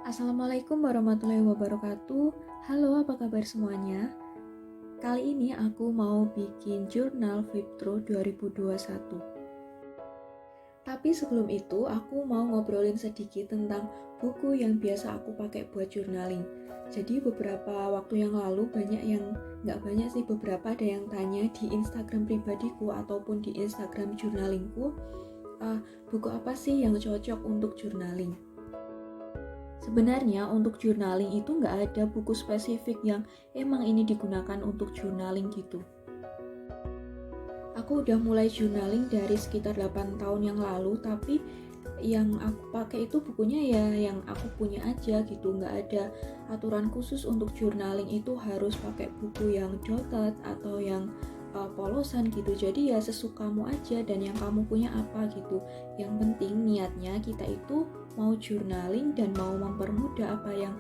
Assalamualaikum warahmatullahi wabarakatuh. Halo, apa kabar semuanya? Kali ini aku mau bikin jurnal Viptro 2021. Tapi sebelum itu, aku mau ngobrolin sedikit tentang buku yang biasa aku pakai buat journaling. Jadi beberapa waktu yang lalu nggak banyak sih, beberapa ada yang tanya di Instagram pribadiku ataupun di Instagram journalingku, buku apa sih yang cocok untuk journaling? Sebenarnya untuk journaling itu nggak ada buku spesifik yang emang ini digunakan untuk journaling gitu. Aku udah mulai journaling dari sekitar 8 tahun yang lalu, tapi yang aku pakai itu bukunya ya yang aku punya aja gitu. Nggak ada aturan khusus untuk journaling itu harus pakai buku yang dotted atau yang polosan gitu. Jadi ya sesukamu aja dan yang kamu punya apa gitu. Yang penting niatnya kita itu mau journaling dan mau mempermudah apa yang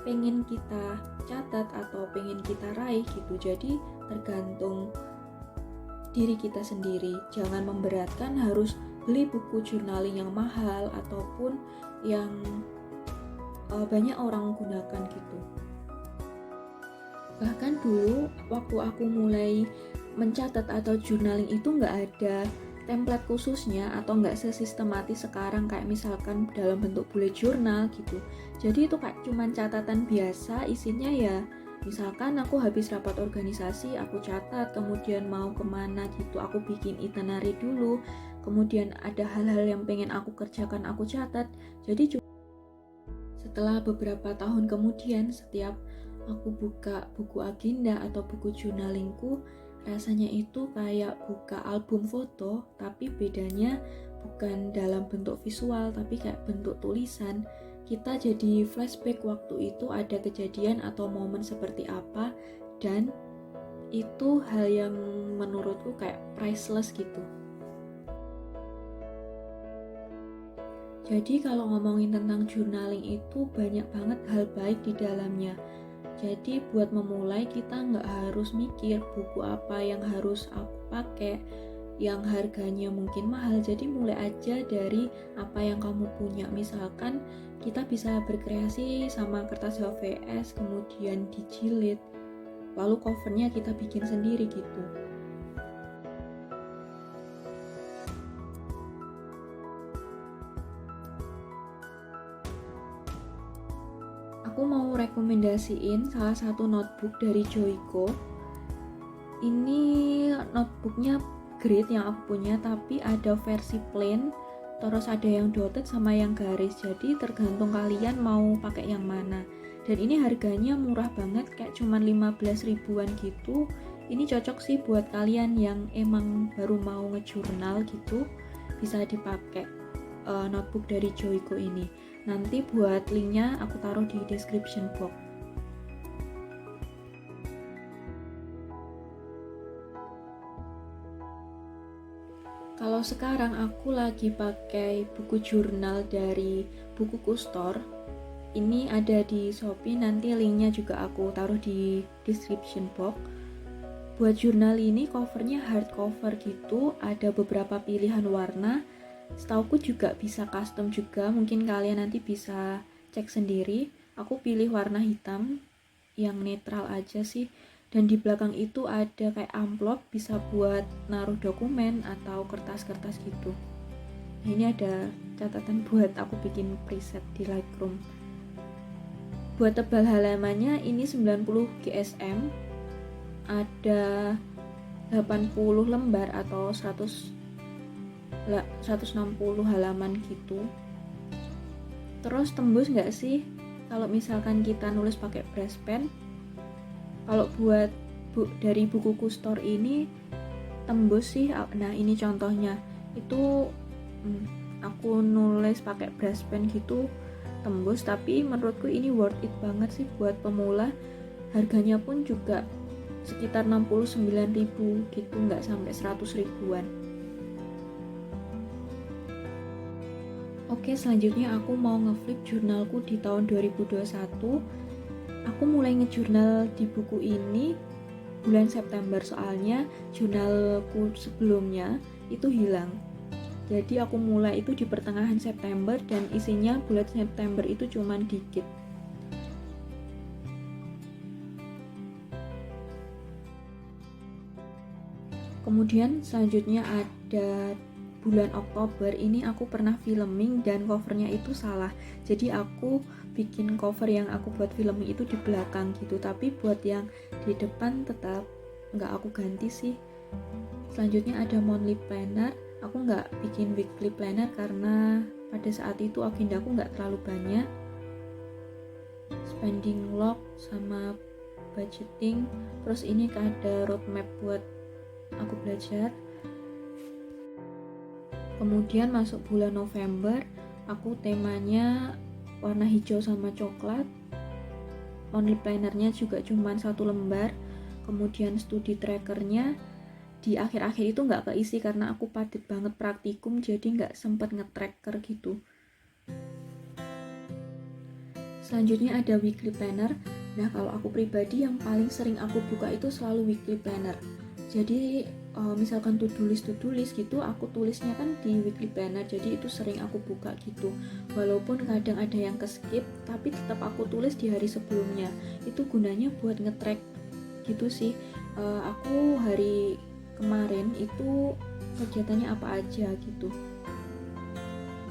pengen kita catat atau pengen kita raih gitu. Jadi tergantung diri kita sendiri. Jangan memberatkan harus beli buku journaling yang mahal ataupun yang banyak orang gunakan gitu. Bahkan dulu waktu aku mulai mencatat atau journaling itu nggak ada template khususnya atau nggak sesistematis sekarang, kayak misalkan dalam bentuk bullet journal gitu. Jadi itu kayak cuman catatan biasa, isinya ya misalkan aku habis rapat organisasi aku catat, kemudian mau kemana gitu aku bikin itinerary dulu, kemudian ada hal-hal yang pengen aku kerjakan aku catat. Jadi setelah beberapa tahun kemudian, setiap aku buka buku agenda atau buku journalingku, rasanya itu kayak buka album foto, tapi bedanya bukan dalam bentuk visual, tapi kayak bentuk tulisan. Kita jadi flashback waktu itu ada kejadian atau momen seperti apa, dan itu hal yang menurutku kayak priceless gitu. Jadi kalau ngomongin tentang journaling itu banyak banget hal baik di dalamnya. Jadi buat memulai kita nggak harus mikir buku apa yang harus aku pakai, yang harganya mungkin mahal. Jadi mulai aja dari apa yang kamu punya. Misalkan kita bisa berkreasi sama kertas HVS, kemudian dijilid, lalu covernya kita bikin sendiri gitu. Aku mau rekomendasiin salah satu notebook dari Joico. Ini notebooknya grade yang aku punya, tapi ada versi plain, terus ada yang dotted sama yang garis. Jadi tergantung kalian mau pakai yang mana. Dan ini harganya murah banget, kayak cuman 15 ribuan gitu. Ini cocok sih buat kalian yang emang baru mau ngejurnal gitu, bisa dipakai notebook dari Joico ini. Nanti buat linknya aku taruh di description box. Kalau sekarang aku lagi pakai buku jurnal dari Bukuku Store. Ini ada di Shopee, nanti linknya juga aku taruh di description box. Buat jurnal ini covernya hardcover gitu, ada beberapa pilihan warna. Setauku juga bisa custom juga, mungkin kalian nanti bisa cek sendiri. Aku pilih warna hitam yang netral aja sih. Dan di belakang itu ada kayak amplop, bisa buat naruh dokumen atau kertas-kertas gitu. Nah, ini ada catatan buat aku bikin preset di Lightroom. Buat tebal halamannya ini 90 GSM, ada 80 lembar atau 160 halaman gitu. Terus tembus nggak sih kalau misalkan kita nulis pakai brush pen? Kalau buat dari Bukuku Store ini tembus sih. Nah ini contohnya, itu aku nulis pakai brush pen gitu tembus, tapi menurutku ini worth it banget sih buat pemula. Harganya pun juga sekitar 69.000 gitu, nggak sampai 100 ribuan. Oke, selanjutnya aku mau ngeflip jurnalku di tahun 2021. Aku mulai ngejurnal di buku ini bulan September, soalnya jurnalku sebelumnya itu hilang. Jadi aku mulai itu di pertengahan September dan isinya bulan September itu cuman dikit. Kemudian selanjutnya ada bulan Oktober, ini aku pernah filming dan covernya itu salah. Jadi aku bikin cover yang aku buat filming itu di belakang gitu, tapi buat yang di depan tetap nggak aku ganti sih. Selanjutnya ada monthly planner, aku nggak bikin weekly planner karena pada saat itu agenda aku nggak terlalu banyak. Spending log sama budgeting, terus ini ada roadmap buat aku belajar. Kemudian masuk bulan November, aku temanya warna hijau sama coklat. Monthly plannernya juga cuma 1 lembar. Kemudian studi trackernya di akhir-akhir itu nggak keisi karena aku padat banget praktikum, jadi nggak sempet nge-tracker gitu. Selanjutnya ada weekly planner. Nah, kalau aku pribadi yang paling sering aku buka itu selalu weekly planner. Jadi misalkan to-do list gitu, aku tulisnya kan di weekly planner, jadi itu sering aku buka gitu. Walaupun kadang ada yang ke-skip, tapi tetap aku tulis di hari sebelumnya. Itu gunanya buat nge-track gitu sih. Aku hari kemarin itu kegiatannya apa aja gitu.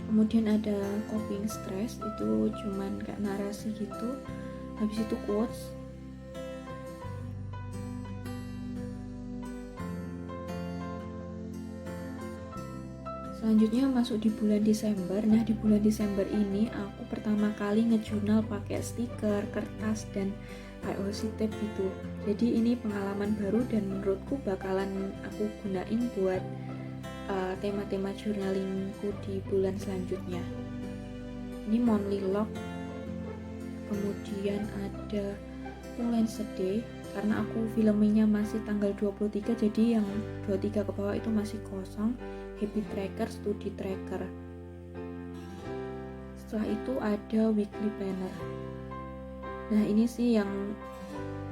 Kemudian ada coping stress, itu cuman kayak narasi gitu. Habis itu quotes. Selanjutnya masuk di bulan Desember. Nah, di bulan Desember ini aku pertama kali ngejurnal pakai stiker, kertas, dan IOC tape gitu. Jadi ini pengalaman baru dan menurutku bakalan aku gunain buat tema-tema journalingku di bulan selanjutnya. Ini monthly log. Kemudian ada Valentine's Day karena aku filmnya masih tanggal 23, jadi yang 23 ke bawah itu masih kosong. Happy tracker, studi tracker. Setelah itu ada weekly planner. Nah, ini sih yang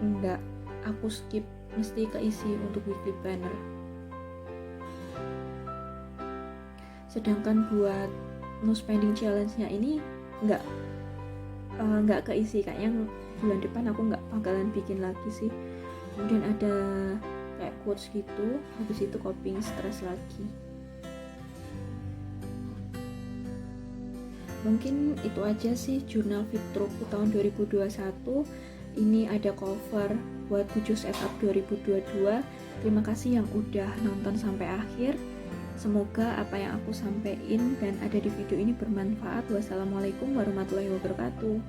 enggak aku skip, mesti keisi untuk weekly planner. Sedangkan buat no spending challenge-nya ini enggak keisi, kayaknya bulan depan aku enggak bakalan bikin lagi sih. Kemudian ada kayak quotes gitu, habis itu coping stress lagi. Mungkin itu aja sih jurnal Fitrukku tahun 2021. Ini ada cover buat Buju Setup 2022. Terima kasih yang udah nonton sampai akhir. Semoga apa yang aku sampaikan dan ada di video ini bermanfaat. Wassalamualaikum warahmatullahi wabarakatuh.